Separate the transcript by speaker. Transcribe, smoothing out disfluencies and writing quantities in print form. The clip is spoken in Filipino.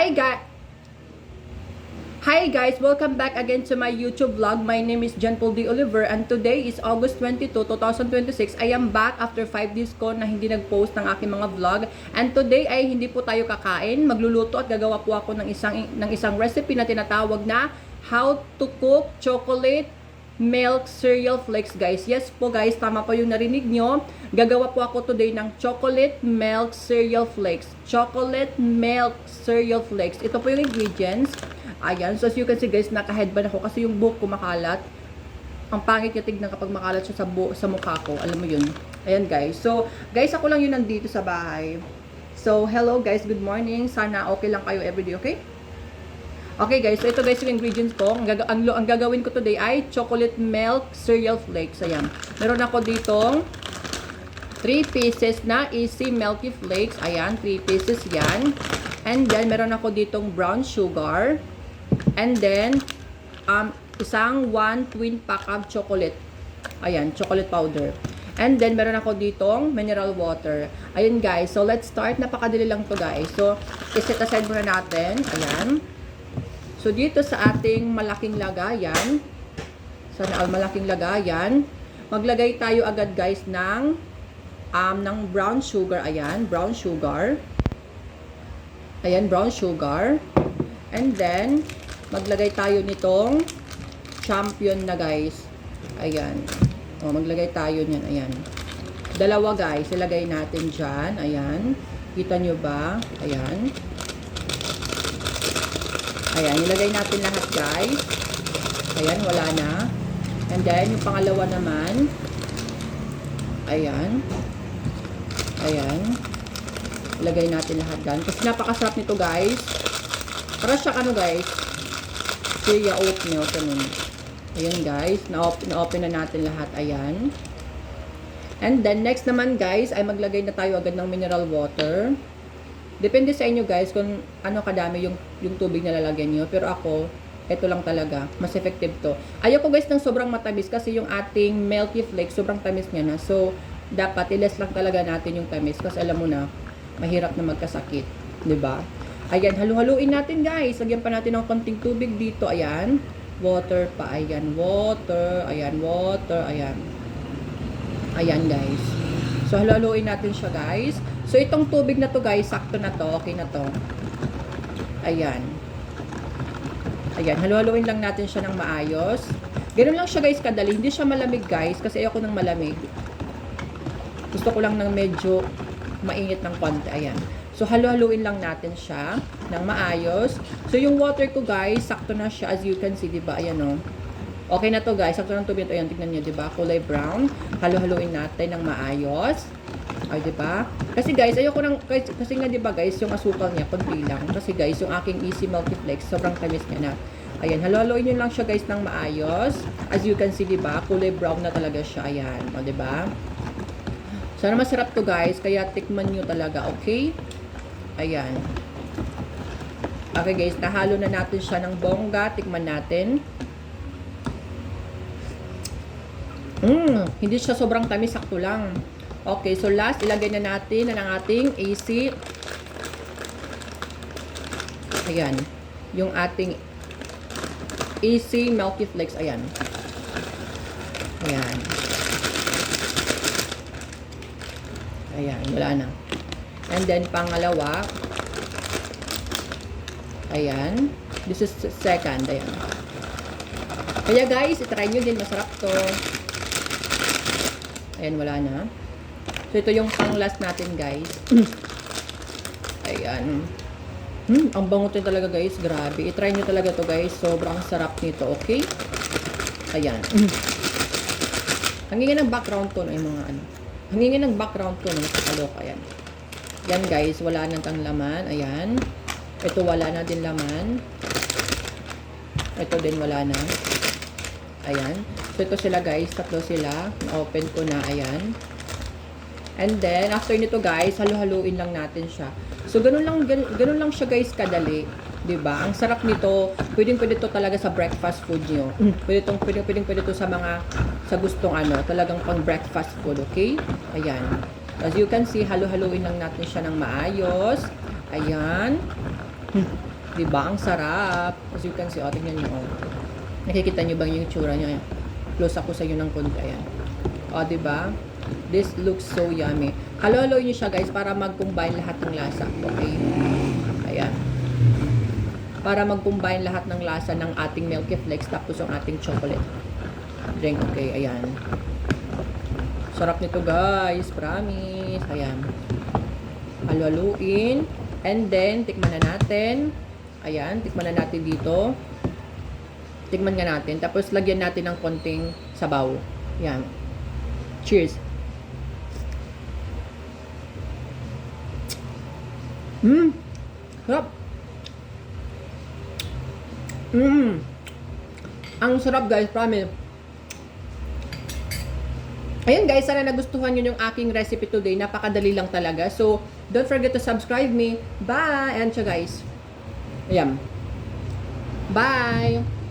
Speaker 1: Hi guys! Hi guys! Welcome back again to my YouTube vlog. My name is Jan Paul D. Oliver and today is August 22, 2026. I am back after 5 days ko na hindi nag-post ng aking mga vlog. And today ay hindi po tayo kakain. Magluluto at gagawa po ako ng isang recipe na tinatawag na how to cook chocolate milk cereal flakes, guys. Yes po guys, tama po yung narinig nyo. Gagawa po ako today ng chocolate milk cereal flakes. Chocolate milk cereal flakes. Ito po yung ingredients. Ayan. So as you can see guys, naka-headband ako kasi yung buhok ko makalat. Ang pangit niya tignan kapag makalat siya sa mukha ko. Alam mo yun. Ayan guys. So guys, ako lang yun nandito sa bahay. So hello guys, good morning. Sana okay lang kayo everyday, okay? Okay guys, so ito guys yung ingredients ko. Ang gagawin ko today ay chocolate milk cereal flakes. Ayan. Meron ako ditong 3 pieces na easy milky flakes. Ayan, 3 pieces yan. And then, meron ako ditong brown sugar. And then, isang 1 twin pack of chocolate. Ayan, chocolate powder. And then, meron ako ditong mineral water. Ayan guys, so let's start. Napakadali lang to guys. So, iset aside muna natin. Ayan. So, dito sa ating malaking lagayan, malaking lagayan, maglagay tayo agad guys ng brown sugar. Ayan, brown sugar. Ayan, brown sugar. And then, maglagay tayo nitong champion na guys. Ayan. O, maglagay tayo niyan. Ayan. Dalawa guys, ilagay natin dyan. Ayan. Kita nyo ba? Ayan. Ayan, ilagay natin lahat guys. Ayan, wala na. And then, yung pangalawa naman. Ayan. Ayan. Ilagay natin lahat dyan. Kasi napakasarap nito guys. Para siya ano guys. Soya oatmeal. Ganun. Ayan guys. Na-open na natin lahat. Ayan. And then, next naman guys, ay maglagay na tayo agad ng mineral water. Depende sa inyo guys kung ano kadami yung tubig na lalagyan nyo. Pero ako, ito lang talaga. Mas effective to. Ayoko guys ng sobrang matamis kasi yung ating milky flakes, sobrang tamis niya na. So, dapat i-less lang talaga natin yung tamis. Kasi alam mo na, mahirap na magkasakit. 'Di ba? Ayan, halu-haluin natin guys. Lagyan pa natin ng konting tubig dito. Ayan. Water pa. Ayan, water. Ayan, water. Ayan. Ayan guys. So, halu-haluin natin siya guys. So, itong tubig na to guys, sakto na to, okay na to. Ayan. Ayan, halu-haluin lang natin siya ng maayos. Ganun lang siya guys, kadali. Hindi siya malamig guys, kasi ayoko ng malamig. Gusto ko lang ng medyo mainit ng konti. Ayan. So, halu-haluin lang natin siya ng maayos. So, yung water ko guys, sakto na siya as you can see, diba? Ayan o. Okay na to guys, sakto ng tubig ito. Ayan, tignan nyo, diba? Kulay brown. Halu-haluin natin ng maayos. Ay, diba? Kasi guys, ayoko nang, kasi nga diba guys, yung asukal niya, konti lang. Kasi guys, yung aking easy milky flakes, sobrang tamis niya na. Ayan, halu-haluin nyo lang siya guys ng maayos. As you can see, diba? Kulay brown na talaga siya. Ayan, o diba? Sana masarap to guys, kaya tikman nyo talaga, okay? Ayan. Okay guys, nahalo na natin siya ng bongga. Tikman natin. Hindi siya sobrang tamis, sakto lang. Okay, so last, ilagay na natin ang ating AC. Ayan. Yung ating AC milky flakes. Ayan. Ayan. Ayan, wala na. And then, pangalawa. Ayan. This is second. Ayan. Kaya guys, itry nyo din. Masarap to. Ayan, wala na. So, ito yung pang last natin, guys. Ayan. Ang bango to talaga, guys. Grabe. I-try nyo talaga to, guys. Sobrang sarap nito, okay? Ayan. Hangingin ng background ko, no, yung mga ano. Hangingin ng background ko, no, sa kalok. Ayan. Yan, guys. Wala nang tang laman. Ayan. Ito, wala na din laman. Ito din, wala na. Ayan. So, ito sila, guys. Tatlo sila. Na-open ko na. Ayan. And then, after nito guys, halu-haluin lang natin siya. So, ganun lang siya guys kadali. 'Di ba? Ang sarap nito. Pwedeng-pwede to talaga sa breakfast food niyo. Pwede to sa mga, sa gustong ano, talagang pang breakfast food, okay? Ayan. As you can see, halu-haluin lang natin siya ng maayos. Ayan. Diba? Ang sarap. As you can see, tingnan nyo. Nakikita nyo bang yung tsura nyo? Ayan. Close ako sa inyo ng konti. Ayan. Diba? This looks so yummy. Halo-haloy nyo siya guys para mag-combine lahat ng lasa. Okay? Ayan. Para mag-combine lahat ng lasa ng ating Milky Flakes tapos yung ating chocolate drink. Okay, ayan. Sarap nito guys. Promise. Ayan. Halo-haluin. And then, tikman na natin. Ayan, tikman na natin dito. Tikman nga natin. Tapos, lagyan natin ng konting sabaw. Ayan. Cheers. Sarap. Ang sarap guys, promise. Ayun guys, sana nagustuhan nyo yung aking recipe today. Napakadali lang talaga. So, don't forget to subscribe me. Bye! And siya guys. Ayan. Bye!